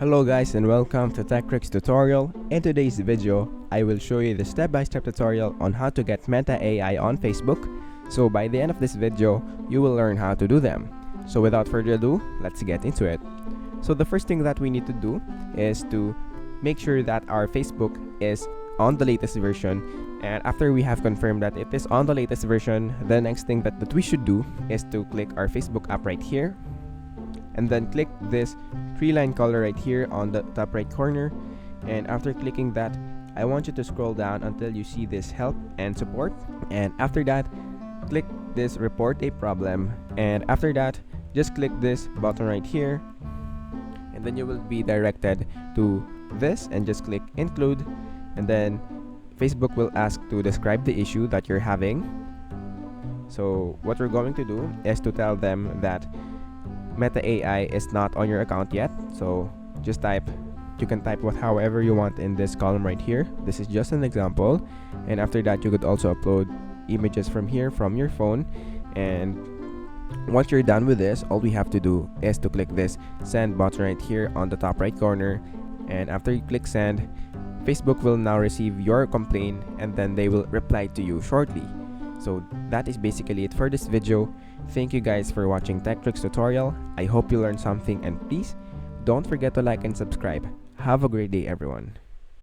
Hello guys and welcome to TechRick's tutorial. In today's video, I will show you the step-by-step tutorial on how to get Meta AI on Facebook. So by the end of this video, you will learn how to do them. So without further ado, let's get into it. So the first thing that we need to do is to make sure that our Facebook is on the latest version. And after we have confirmed that it is on the latest version, the next thing that we should do is to click our Facebook app right here. And then click this 3-line color right here on the top right corner. And after clicking that, I want you to scroll down until you see this help and support. And after that, click this report a problem. And after that, just click this button right here. And then you will be directed to this and just click include. And then Facebook will ask to describe the issue that you're having. So what we're going to do is to tell them that Meta AI is not on your account yet, so just you can type however you want in this column right here. This is just an example. And after that, you could also upload images from here from your phone. And once you're done with this, all we have to do is to click this send button right here on the top right corner. And after you click send, Facebook will now receive your complaint and then they will reply to you shortly. So that is basically it for this video. Thank you guys for watching TechRick's tutorial. I hope you learned something, and please don't forget to like and subscribe. Have a great day everyone.